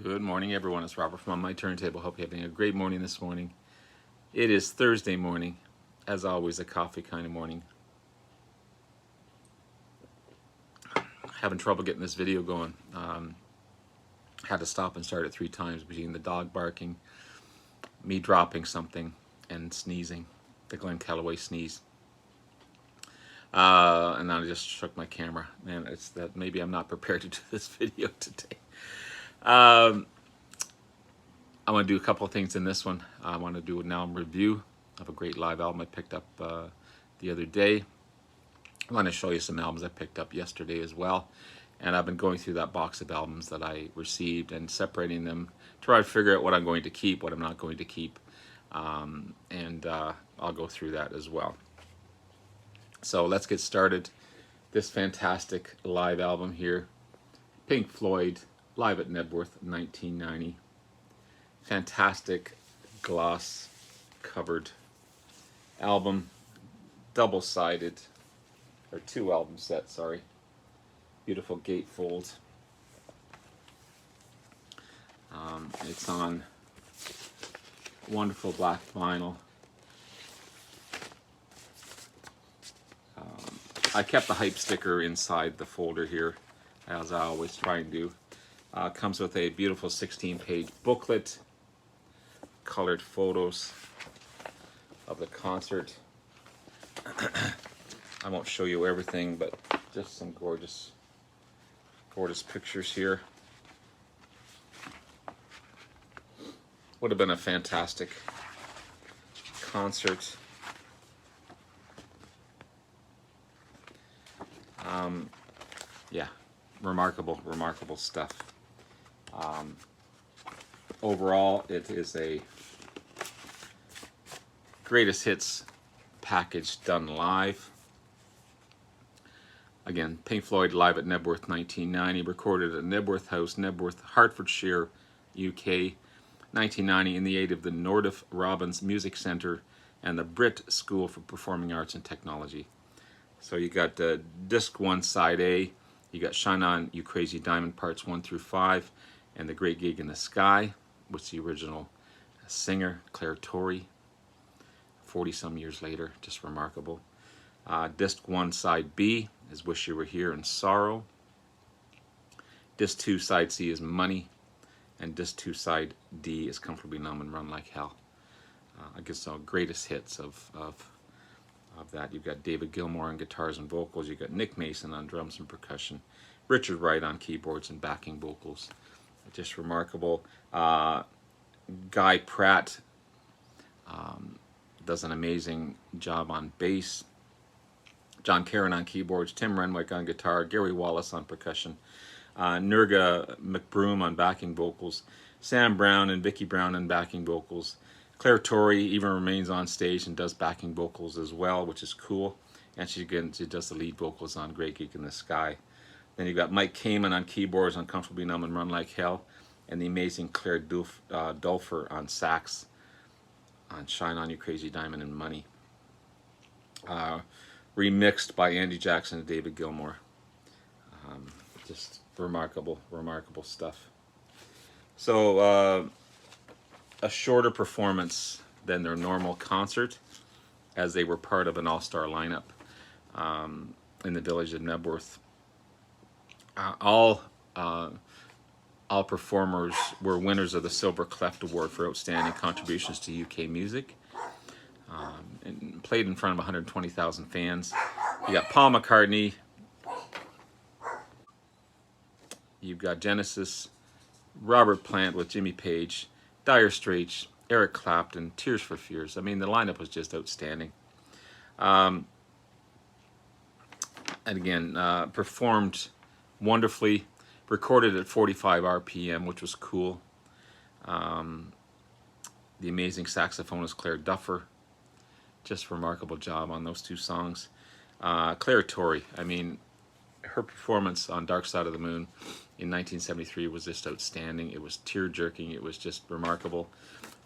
Good morning, everyone. It's Robert from On My Turntable. Hope you're having a great morning this morning. It is Thursday morning, as always, a coffee kind of morning. Having trouble getting this video going. Had to stop and start it 3 times between the dog barking, me dropping something, and sneezing, the Glenn Calloway sneeze. And then I just shook my camera. Man, it's that maybe I'm not prepared to do this video today. I want to do a couple of things in this one. I want to do an album review of a great live album I picked up the other day. I want to show you some albums I picked up yesterday as well. And I've been going through that box of albums that I received and separating them to try to figure out what I'm going to keep, what I'm not going to keep. And I'll go through that as well. So let's get started. This fantastic live album here, Pink Floyd, live at Knebworth, 1990. Fantastic gloss covered album, double-sided, or 2 album set, sorry. Beautiful gatefold. It's on wonderful black vinyl. I kept the hype sticker inside the folder here, as I always try and do. Comes with a beautiful 16-page booklet, colored photos of the concert. I won't show you everything, but just some gorgeous pictures here. Would have been a fantastic concert. Yeah, remarkable stuff. Overall, it is a greatest hits package done live. Again, Pink Floyd live at Knebworth 1990, recorded at Knebworth House, Knebworth, Hertfordshire, UK, 1990, in the aid of the Nordoff Robbins Music Centre and the Brit School for Performing Arts and Technology. So you got disc 1 side A, you got Shine On You Crazy Diamond parts 1 through 5, and The Great Gig in the Sky, which the original singer, Claire Torrey, 40-some years later, just remarkable. Disc 1 side B is Wish You Were Here and Sorrow. Disc 2 side C is Money, and disc 2 side D is Comfortably Numb and Run Like Hell. I guess the greatest hits of that. You've got David Gilmour on guitars and vocals. You've got Nick Mason on drums and percussion. Richard Wright on keyboards and backing vocals. Just remarkable. Guy Pratt does an amazing job on bass. John Caron on keyboards. Tim Renwick on guitar. Gary Wallace on percussion. Nurga McBroom on backing vocals. Sam Brown and Vicki Brown on backing vocals. Claire Torrey even remains on stage and does backing vocals as well, which is cool. And she does the lead vocals on Great Gig in the Sky. Then you've got Mike Kamen on keyboards on Comfortably Numb and Run Like Hell, and the amazing Claire Dulfer on sax on Shine On You Crazy Diamond and Money. Remixed by Andy Jackson and David Gilmour. Just remarkable stuff. So a shorter performance than their normal concert, as they were part of an all-star lineup in the village of Knebworth. All performers were winners of the Silver Cleft Award for outstanding contributions to UK music, and played in front of 120,000 fans. You got Paul McCartney, you've got Genesis, Robert Plant with Jimmy Page, Dire Straits, Eric Clapton, Tears for Fears. I mean, the lineup was just outstanding. And again, performed wonderfully, recorded at 45 RPM, which was cool. The amazing saxophonist Claire Duffer, just remarkable job on those 2 songs. Claire Torrey, I mean, her performance on Dark Side of the Moon in 1973 was just outstanding. It was tear-jerking. It was just remarkable.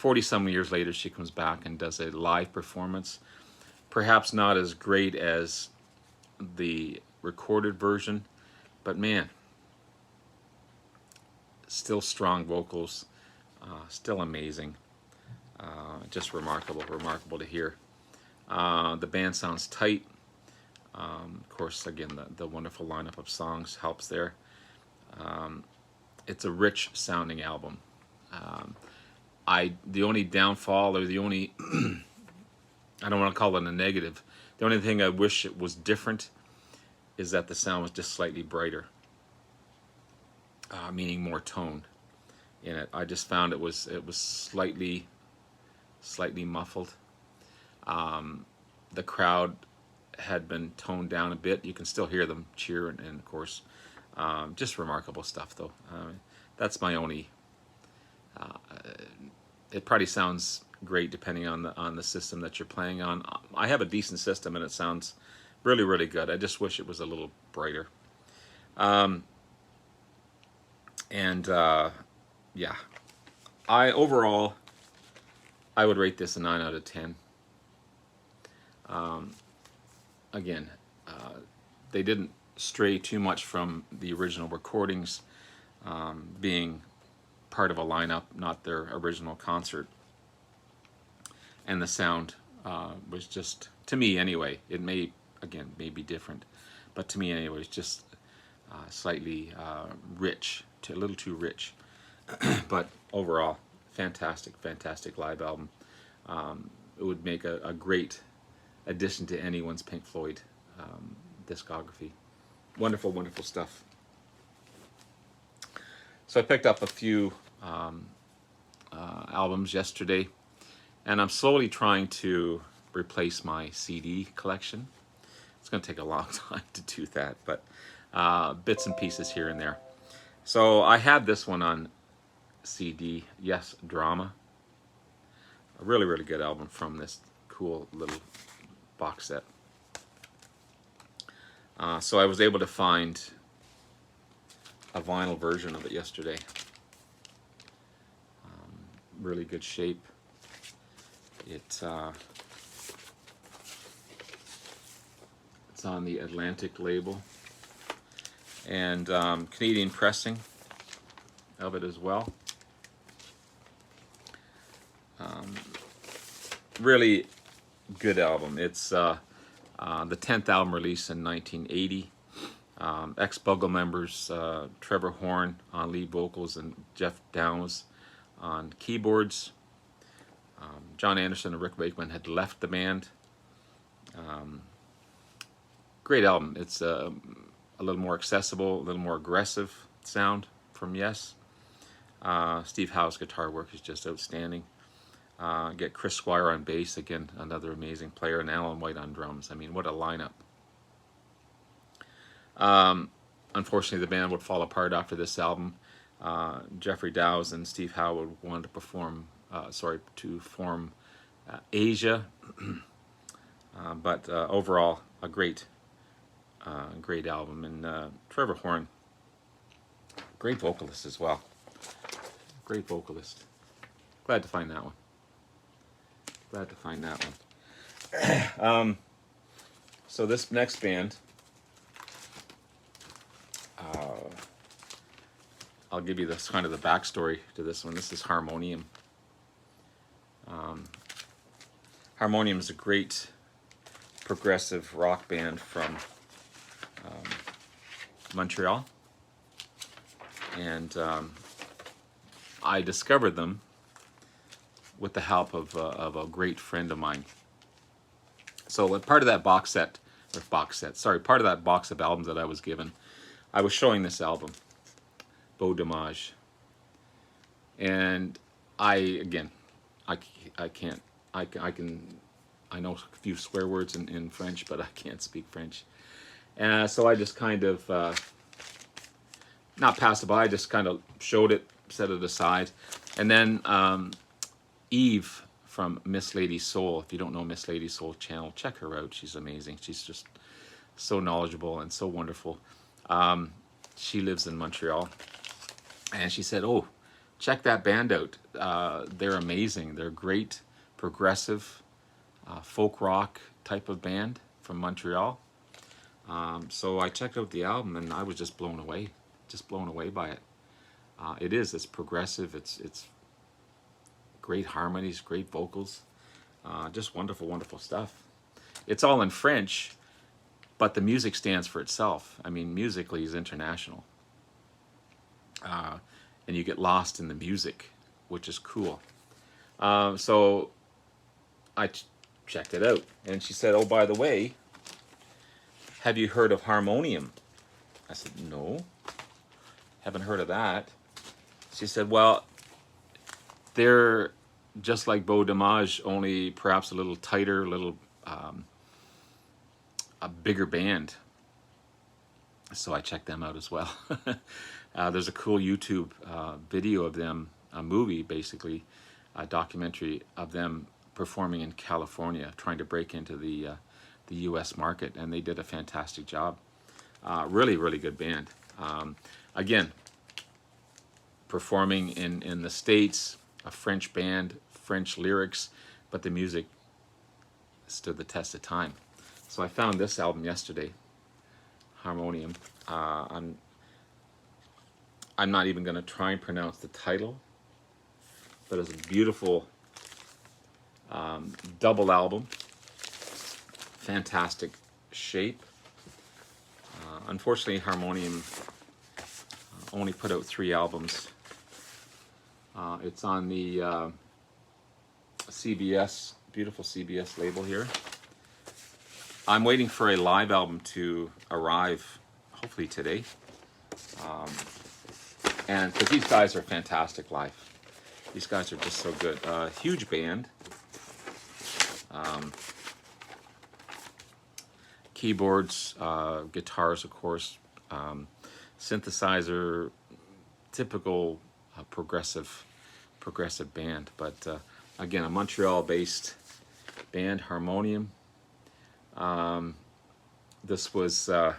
40-some years later, she comes back and does a live performance. Perhaps not as great as the recorded version, but man, Still strong vocals, still amazing. Just remarkable to hear. The band sounds tight. Of course, again, the wonderful lineup of songs helps there. It's a rich sounding album. The only downfall, or the only I don't want to call it a negative, the only thing I wish it was different is that the sound was just slightly brighter, meaning more tone in it. I just found it was slightly muffled. The crowd had been toned down a bit. You can still hear them cheer, and of course, just remarkable stuff though. That's my only. It probably sounds great depending on the system that you're playing on. I have a decent system and it sounds really good. I just wish it was a little brighter. Yeah, overall I would rate this a 9 out of 10. Again, they didn't stray too much from the original recordings, being part of a lineup, not their original concert. And the sound was just, to me anyway, it may be different, but to me anyway, it's just slightly rich, a little too rich. But overall, fantastic live album. It would make a great addition to anyone's Pink Floyd discography. Wonderful stuff. So I picked up a few albums yesterday, and I'm slowly trying to replace my CD collection. It's going to take a long time to do that, but bits and pieces here and there. So I had this one on CD, Yes Drama. A really good album from this cool little box set. So I was able to find a vinyl version of it yesterday. Really good shape. It's on the Atlantic label, and Canadian pressing of it as well. Really good album. It's the 10th album released in 1980. Ex-Bugle members Trevor Horn on lead vocals and Jeff Downes on keyboards. John Anderson and Rick Wakeman had left the band. Great album. It's a little more accessible, a little more aggressive sound from Yes. Steve Howe's guitar work is just outstanding. Get Chris Squire on bass, again, another amazing player, and Alan White on drums. I mean, what a lineup. Unfortunately, the band would fall apart after this album. Jeffrey Downes and Steve Howe would want to form Asia. But overall, a great album. And Trevor Horn, great vocalist as well. Great vocalist. Glad to find that one. So this next band, I'll give you this kind of the backstory to this one. This is Harmonium. Harmonium is a great progressive rock band from Montreal, and I discovered them with the help of a great friend of mine. So part of that box of albums that I was given, I was showing this album, Beau Dommage, and I know a few swear words in French, but I can't speak French, and so I just kind of not passed it by, I just kind of showed it, set it aside, and then Eve from Miss Lady Soul. If you don't know Miss Lady Soul channel, check her out. She's amazing. She's just so knowledgeable and so wonderful. She lives in Montreal, and she said, "Oh, check that band out. They're amazing. They're great, progressive, folk rock type of band from Montreal." So I checked out the album, and I was just blown away by it. It's progressive. It's great harmonies, great vocals, just wonderful, wonderful stuff. It's all in French, but the music stands for itself. I mean, musically is international, and you get lost in the music, which is cool. So I checked it out, and she said, "Oh, by the way, have you heard of Harmonium?" I said, "No, haven't heard of that." She said, "Well, they're just like Beau Dommage, only perhaps a little tighter, a bigger band." So I checked them out as well. There's a cool YouTube video of them, a movie basically, a documentary of them performing in California, trying to break into the U.S. market, and they did a fantastic job. Really, really good band. Again, performing in the States, a French band, French lyrics, but the music stood the test of time. So I found this album yesterday, Harmonium. I'm not even going to try and pronounce the title, but it's a beautiful double album. Fantastic shape. Unfortunately, Harmonium only put out 3 albums. It's on the CBS, beautiful CBS label here. I'm waiting for a live album to arrive, hopefully today. And because these guys are fantastic live. These guys are just so good. Huge band. Keyboards, guitars, of course, synthesizer, typical progressive band. But again, a Montreal-based band, Harmonium. This was, I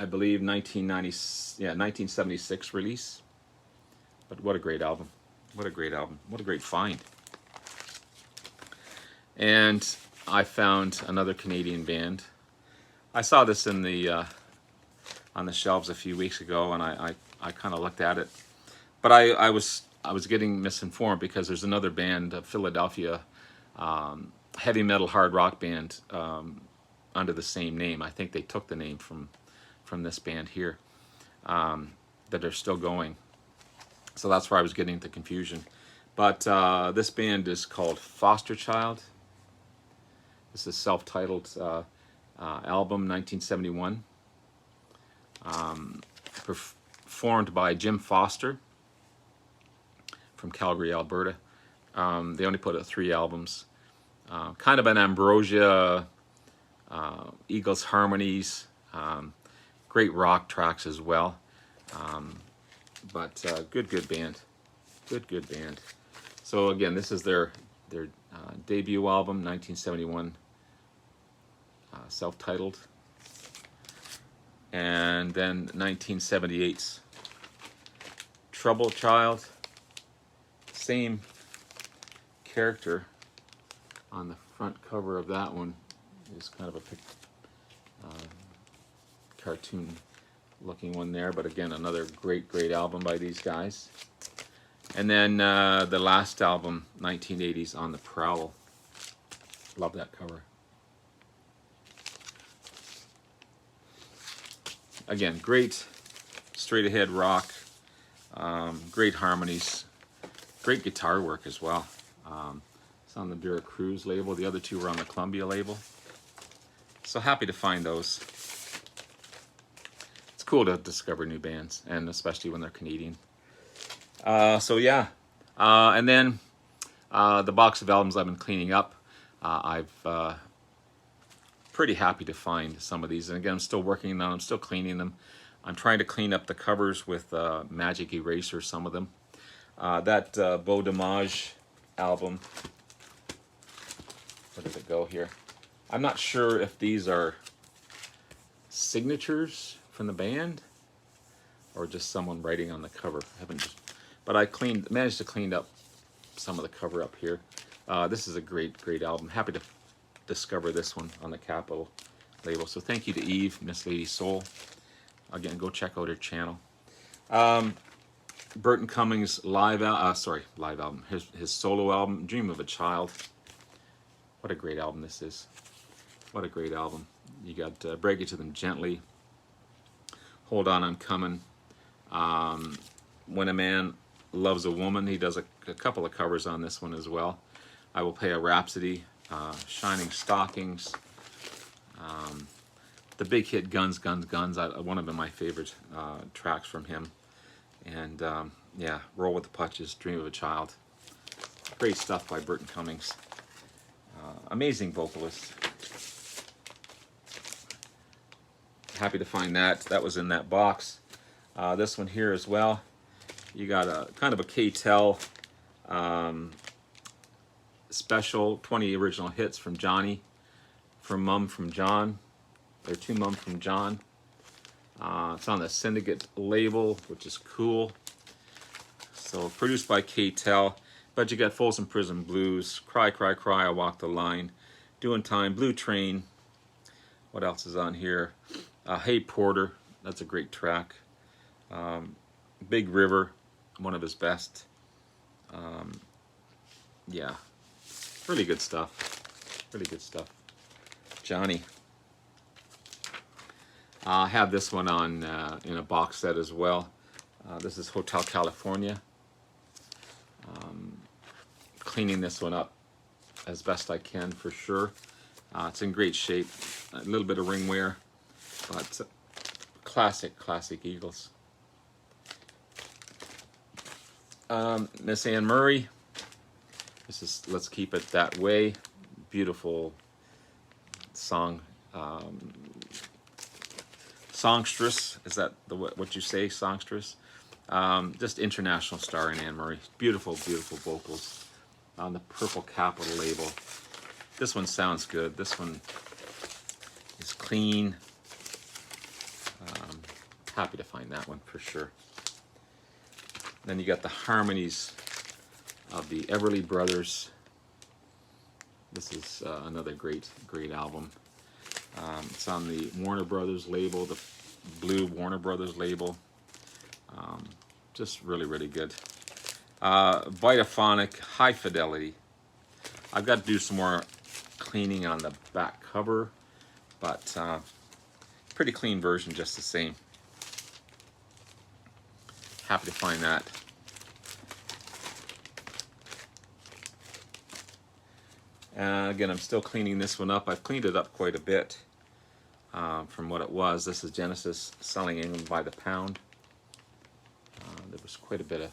believe, 1976 release. But what a great album! What a great album! What a great find! And I found another Canadian band. I saw this in the on the shelves a few weeks ago, and I kind of looked at it, but I was getting misinformed because there's another band, a Philadelphia heavy metal hard rock band under the same name. I think they took the name from this band here that are still going. So that's where I was getting the confusion. But this band is called Fosterchild. This is self-titled album, 1971. Performed by Jim Foster from Calgary, Alberta. They only put out 3 albums. Kind of an Ambrosia, Eagles harmonies, great rock tracks as well. But good band. Good band. So again, this is their debut album, 1971, self-titled. And then 1978's Trouble Child. Same character on the front cover of that one. Is kind of a cartoon looking one there, but again, another great album by these guys. And then the last album, 1980's On the Prowl. Love that cover. Again, great straight ahead rock, great harmonies, great guitar work as well. It's on the Vera Cruz label. The other 2 were on the Columbia label. So happy to find those. It's cool to discover new bands, and especially when they're Canadian. So yeah, and then the box of albums I've been cleaning up. I've pretty happy to find some of these, and again, I'm still working on them. I'm still cleaning them. I'm trying to clean up the covers with Magic Eraser, some of them. That Beau Dommage album, where does it go here? I'm not sure if these are signatures from the band or just someone writing on the cover. But I managed to clean up some of the cover up here. This is a great album. Happy to discover this one on the Capitol label. So thank you to Eve, Miss Lady Soul, Again, go check out her channel. Burton Cummings live album, his solo album, Dream of a Child. What a great album this is. What a great album. You got Break It to Them Gently, Hold On, I'm Coming, When a Man Loves a Woman. He does a couple of covers on this one as well. I Will Play a Rhapsody, Shining Stockings, the big hit Guns, Guns, Guns, one of my favorite tracks from him. And yeah, Roll with the Punches, Dream of a Child. Great stuff by Burton Cummings. Amazing vocalist. Happy to find that. That was in that box. This one here as well. You got a kind of a K-Tel special, 20 original hits from Johnny, from Mum from John. There are 2 Mum from John. It's on the Syndicate label, which is cool. So produced by K-Tel. But you got Folsom Prison Blues, Cry, Cry, Cry, I Walk the Line, Doing Time, Blue Train. What else is on here? Hey Porter, that's a great track. Big River, one of his best. Yeah, really good stuff. Really good stuff. Johnny. I have this one on in a box set as well. This is Hotel California. Cleaning this one up as best I can for sure. It's in great shape. A little bit of ring wear, but classic Eagles. Miss Anne Murray. This is Let's Keep It That Way. Beautiful song. Songstress, is that what you say, songstress? Just international star in Anne Murray. Beautiful, beautiful vocals on the Purple Capital label. This one sounds good. This one is clean. Happy to find that one for sure. Then you got the harmonies of the Everly Brothers. This is another great album. It's on the Warner Brothers label, the blue Warner Brothers label. Just really, really good. Vitaphonic, High Fidelity. I've got to do some more cleaning on the back cover, but pretty clean version just the same. Happy to find that. Again, I'm still cleaning this one up. I've cleaned it up quite a bit from what it was. This is Genesis, Selling England by the Pound. There was quite a bit of,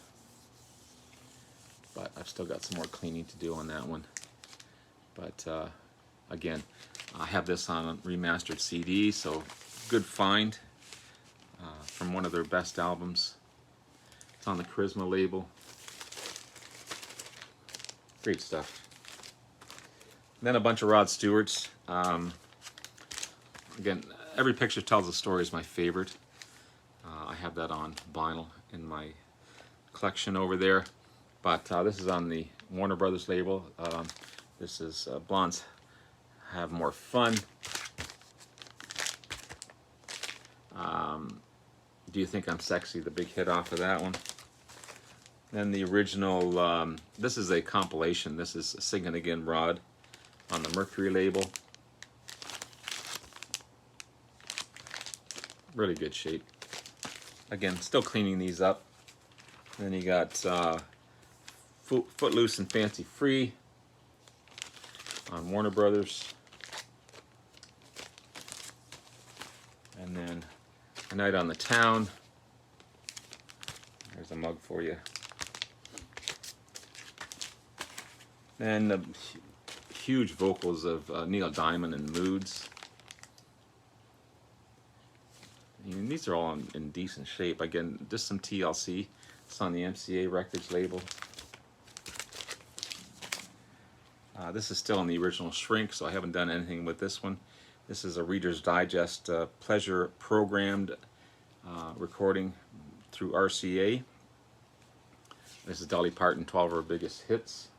but I've still got some more cleaning to do on that one. But again, I have this on a remastered CD, so good find from one of their best albums. It's on the Charisma label. Great stuff. Then a bunch of Rod Stewart's. Again, Every Picture Tells a Story is my favorite. I have that on vinyl in my collection over there. But this is on the Warner Brothers label. This is Blondes Have More Fun. Do You Think I'm Sexy? The big hit off of that one. Then the original, this is a compilation. This is Singin' Again Rod on the Mercury label. Really good shape. Again, still cleaning these up. Then you got Footloose and Fancy Free on Warner Brothers. And then A Night on the Town. There's a mug for you. And the huge vocals of Neil Diamond and Moods. And these are all in decent shape. Again, just some TLC. It's on the MCA Records label. This is still in the original shrink, so I haven't done anything with this one. This is a Reader's Digest pleasure programmed recording through RCA. This is Dolly Parton, 12 of her biggest hits.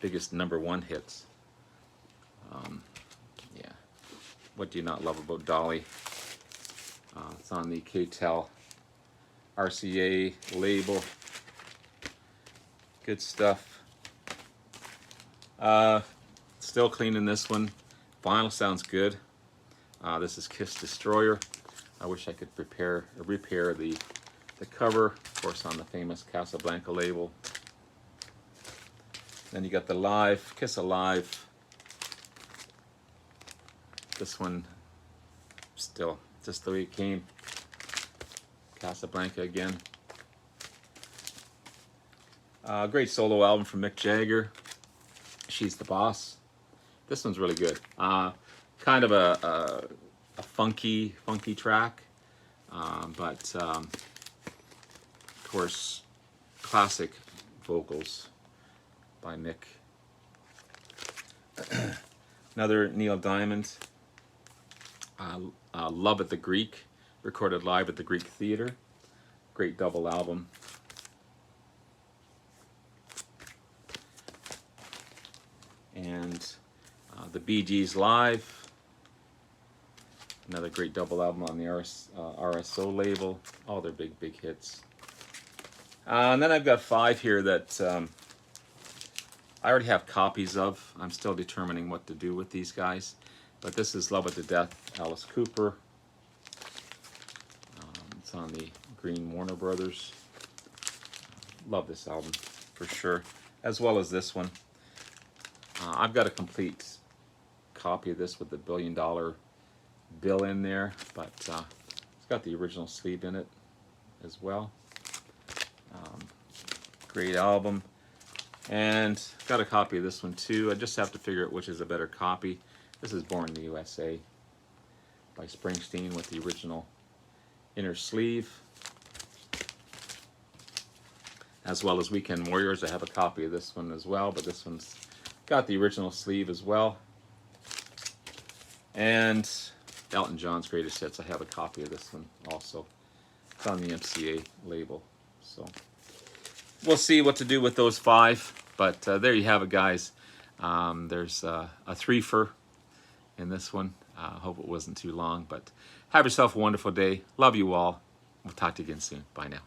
Biggest #1 hits. Yeah. What do you not love about Dolly? It's on the KTEL RCA label. Good stuff. Still cleaning this one. Vinyl sounds good. This is Kiss Destroyer. I wish I could repair the cover, of course, on the famous Casablanca label. Then you got the Live, Kiss Alive. This one still just the way it came. Casablanca again. Great solo album from Mick Jagger. She's the Boss. This one's really good. Kind of a funky track, but of course, classic vocals by Mick. Another Neil Diamond. Love at the Greek, recorded live at the Greek Theatre. Great double album. And the Bee Gees Live, another great double album on the RSO label. All their big hits. And then I've got 5 here that I already have copies of. I'm still determining what to do with these guys. But this is Love It to Death, Alice Cooper. It's on the Green Warner Brothers. Love this album for sure, as well as this one. I've got a complete copy of this with the $1 billion bill in there, but it's got the original sleeve in it as well. Great album. And got a copy of this one too. I just have to figure out which is a better copy. This is Born in the USA by Springsteen with the original inner sleeve. As well as Weekend Warriors. I have a copy of this one as well, but this one's got the original sleeve as well. And Elton John's Greatest Hits. I have a copy of this one also. It's on the MCA label. So we'll see what to do with those 5. But there you have it, guys. There's a 3-fer in this one. Hope it wasn't too long. But have yourself a wonderful day. Love you all. We'll talk to you again soon. Bye now.